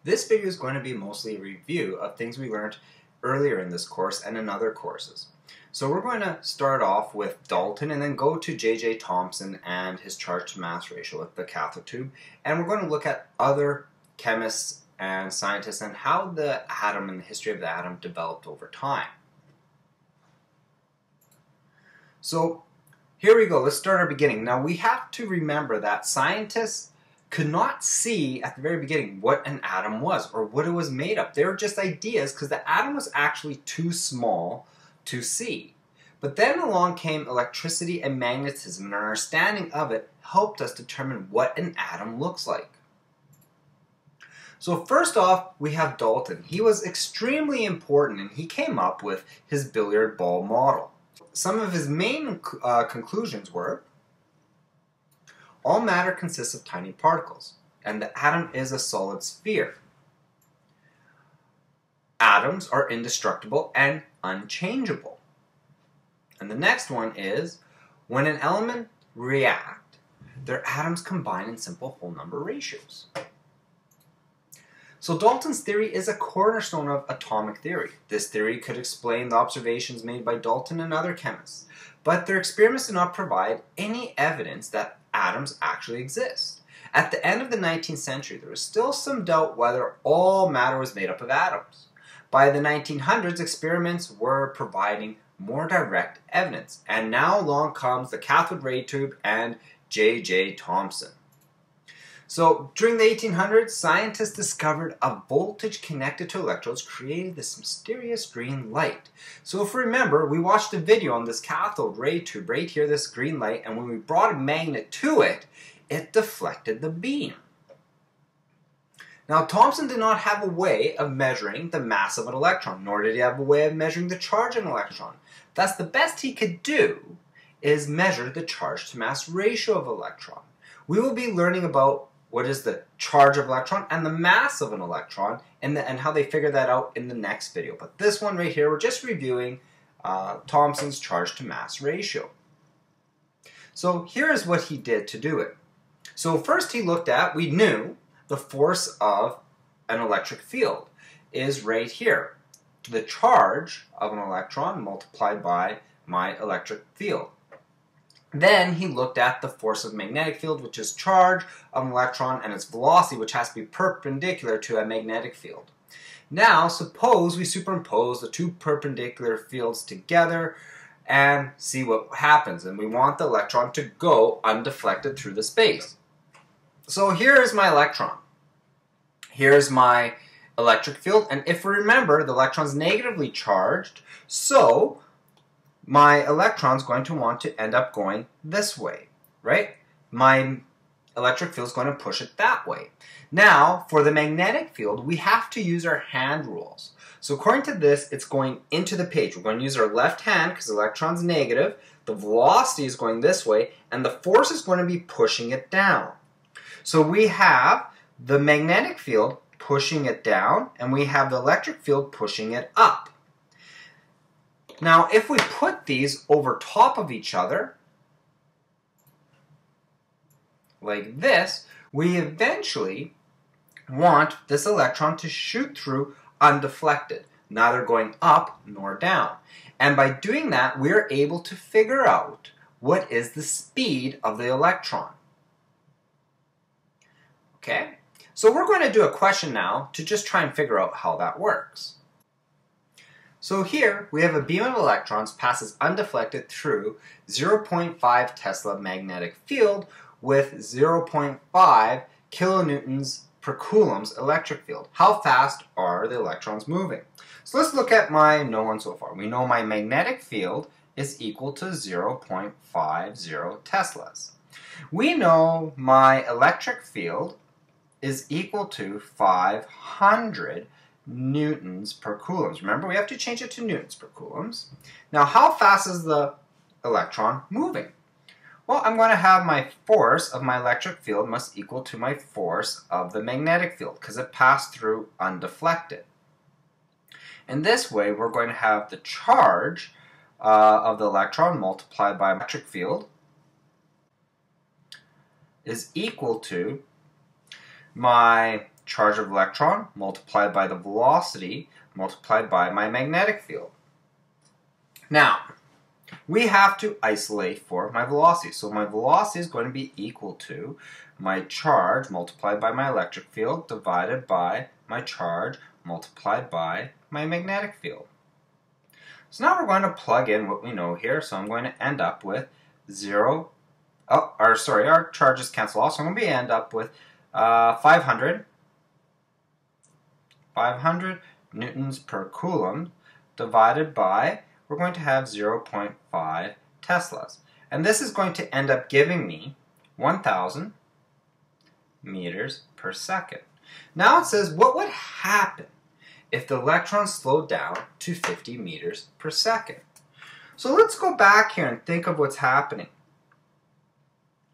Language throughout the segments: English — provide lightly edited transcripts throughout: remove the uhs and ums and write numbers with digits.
This video is going to be mostly a review of things we learned earlier in this course and in other courses. So we're going to start off with Dalton and then go to J.J. Thompson and his charge to mass ratio with the cathode tube. And we're going to look at other chemists and scientists and how the atom and the history of the atom developed over time. So here we go. Let's start our beginning. Now we have to remember that scientists could not see at the very beginning what an atom was or what it was made of. They were just ideas because the atom was actually too small to see. But then along came electricity and magnetism, and our understanding of it helped us determine what an atom looks like. So first off, we have Dalton. He was extremely important, and he came up with his billiard ball model. Some of his main conclusions were: all matter consists of tiny particles, and the atom is a solid sphere. Atoms are indestructible and unchangeable. And the next one is, when an element react, their atoms combine in simple whole number ratios. So Dalton's theory is a cornerstone of atomic theory. This theory could explain the observations made by Dalton and other chemists, but their experiments do not provide any evidence that atoms actually exist. At the end of the 19th century, there was still some doubt whether all matter was made up of atoms. By the 1900s, experiments were providing more direct evidence, and now along comes the cathode ray tube and J.J. Thompson. So during the 1800s, scientists discovered a voltage connected to electrodes created this mysterious green light. So if we remember, we watched a video on this cathode ray tube right here, this green light, and when we brought a magnet to it, it deflected the beam. Now Thomson did not have a way of measuring the mass of an electron, nor did he have a way of measuring the charge of an electron. Thus the best he could do is measure the charge to mass ratio of an electron. We will be learning about what is the charge of an electron and the mass of an electron and how they figure that out in the next video. But this one right here, we're just reviewing Thomson's charge to mass ratio. So here is what he did to do it. So first he looked at, we knew the force of an electric field is right here. The charge of an electron multiplied by my electric field. Then he looked at the force of magnetic field, which is charge of an electron, and its velocity, which has to be perpendicular to a magnetic field. Now, suppose we superimpose the two perpendicular fields together and see what happens. And we want the electron to go undeflected through the space. So here is my electron. Here's my electric field. And if we remember, the electron is negatively charged, so my electron is going to want to end up going this way, right? My electric field is going to push it that way. Now, for the magnetic field, we have to use our hand rules. So according to this, it's going into the page. We're going to use our left hand because the electron's negative, the velocity is going this way, and the force is going to be pushing it down. So we have the magnetic field pushing it down, and we have the electric field pushing it up. Now, if we put these over top of each other, like this, we eventually want this electron to shoot through undeflected, neither going up nor down. And by doing that, we're able to figure out what is the speed of the electron. Okay? So we're going to do a question now to just try and figure out how that works. So here we have a beam of electrons passes undeflected through 0.5 Tesla magnetic field with 0.5 kilonewtons per coulombs electric field. How fast are the electrons moving? So let's look at my known so far. We know my magnetic field is equal to 0.50 Teslas. We know my electric field is equal to 500 newtons per coulombs. Remember, we have to change it to newtons per coulombs. Now, how fast is the electron moving? Well, I'm going to have my force of my electric field must equal to my force of the magnetic field because it passed through undeflected. And this way, we're going to have the charge of the electron multiplied by electric field is equal to my charge of electron multiplied by the velocity multiplied by my magnetic field. Now, we have to isolate for my velocity. So my velocity is going to be equal to my charge multiplied by my electric field divided by my charge multiplied by my magnetic field. So now we're going to plug in what we know here. So I'm going to end up with our charges cancel off. So I'm going to end up with 500 newtons per coulomb divided by, we're going to have 0.5 Teslas. And this is going to end up giving me 1,000 meters per second. Now it says, what would happen if the electron slowed down to 50 meters per second? So let's go back here and think of what's happening.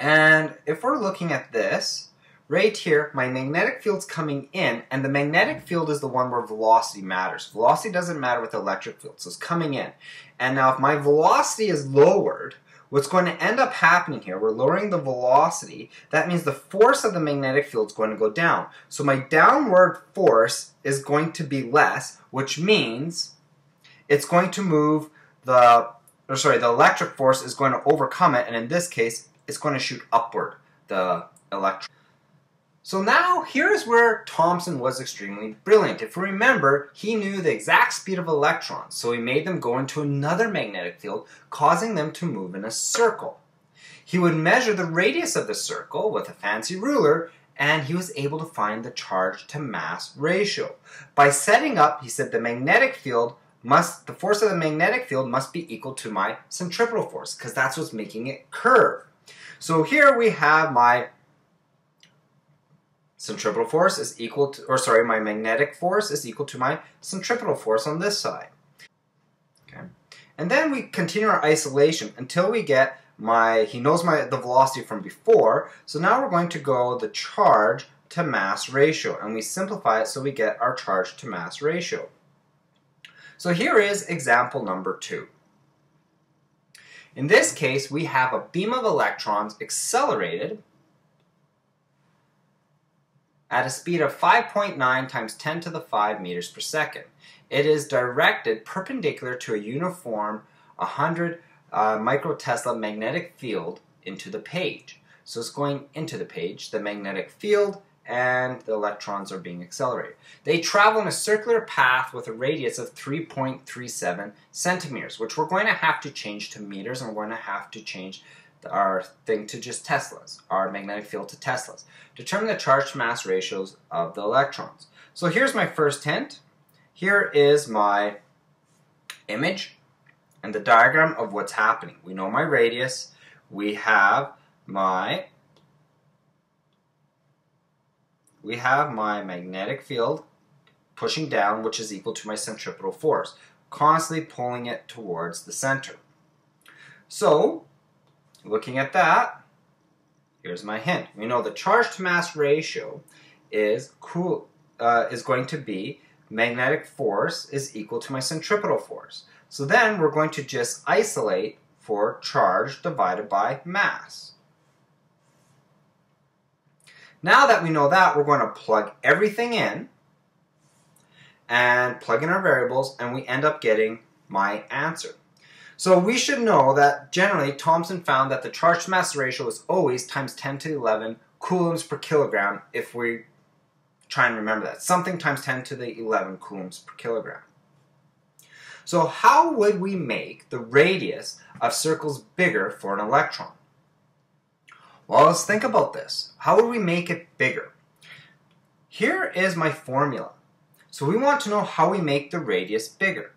And if we're looking at this, right here, my magnetic field's coming in, and the magnetic field is the one where velocity matters. Velocity doesn't matter with the electric field, so it's coming in. And now if my velocity is lowered, what's going to end up happening here, we're lowering the velocity, that means the force of the magnetic field is going to go down. So my downward force is going to be less, which means it's going to move the electric force is going to overcome it, and in this case, it's going to shoot upward, the electron. So now, here's where Thompson was extremely brilliant. If we remember, he knew the exact speed of electrons, so he made them go into another magnetic field, causing them to move in a circle. He would measure the radius of the circle with a fancy ruler, and he was able to find the charge to mass ratio. By setting up, he said the force of the magnetic field must be equal to my centripetal force, because that's what's making it curve. So here we have my centripetal force is equal to, my magnetic force is equal to my centripetal force on this side. Okay. And then we continue our isolation until we get he knows the velocity from before, so now we're going to go the charge to mass ratio, and we simplify it so we get our charge to mass ratio. So here is example number 2. In this case, we have a beam of electrons accelerated at a speed of 5.9 times 10 to the 5 meters per second. It is directed perpendicular to a uniform 100 microtesla magnetic field into the page. So it's going into the page, the magnetic field, and the electrons are being accelerated. They travel in a circular path with a radius of 3.37 centimeters, which we're going to have to change to meters, and we're going to have to change our thing to just Teslas, our magnetic field to Teslas. Determine the charge to mass ratios of the electrons. So here's my first hint. Here is my image and the diagram of what's happening. We know my radius. We have my magnetic field pushing down, which is equal to my centripetal force, constantly pulling it towards the center. So, looking at that, here's my hint. We know the charge to mass ratio is going to be magnetic force is equal to my centripetal force. So then we're going to just isolate for charge divided by mass. Now that we know that, we're going to plug everything in and plug in our variables, and we end up getting my answer. So we should know that generally Thomson found that the charge to mass ratio is always times 10 to the 11 coulombs per kilogram, if we try and remember that. Something times 10 to the 11 coulombs per kilogram. So how would we make the radius of circles bigger for an electron? Well, let's think about this. How would we make it bigger? Here is my formula. So we want to know how we make the radius bigger.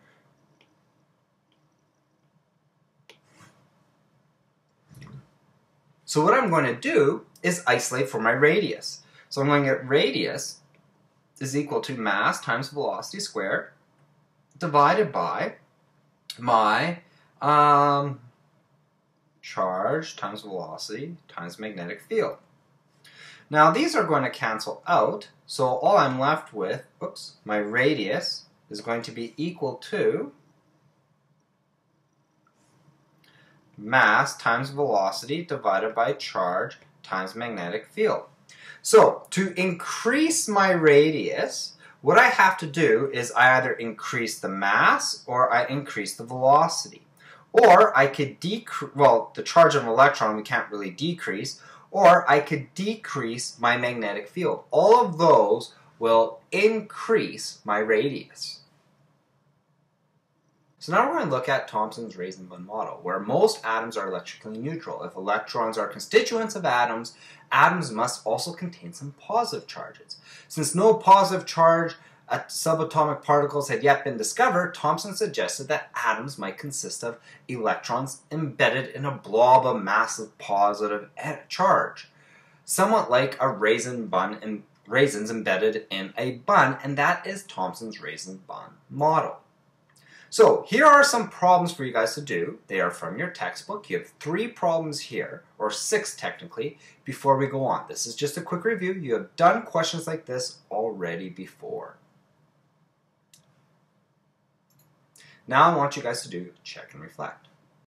So what I'm going to do is isolate for my radius. So I'm going to get radius is equal to mass times velocity squared divided by my charge times velocity times magnetic field. Now these are going to cancel out, so all I'm left with, my radius is going to be equal to mass times velocity divided by charge times magnetic field. So to increase my radius, what I have to do is I either increase the mass or I increase the velocity. Or I could decrease, well, the charge of an electron we can't really decrease, or I could decrease my magnetic field. All of those will increase my radius. So now we're going to look at Thomson's Raisin-Bunn model, where most atoms are electrically neutral. If electrons are constituents of atoms, atoms must also contain some positive charges. Since no positive charge subatomic particles had yet been discovered, Thompson suggested that atoms might consist of electrons embedded in a blob of massive positive charge, somewhat like a raisin bun and raisins embedded in a bun, and that is Thomson's Raisin-Bunn model. So here are some problems for you guys to do. They are from your textbook. You have 3 problems here, or 6 technically, before we go on. This is just a quick review. You have done questions like this already before. Now I want you guys to do check and reflect.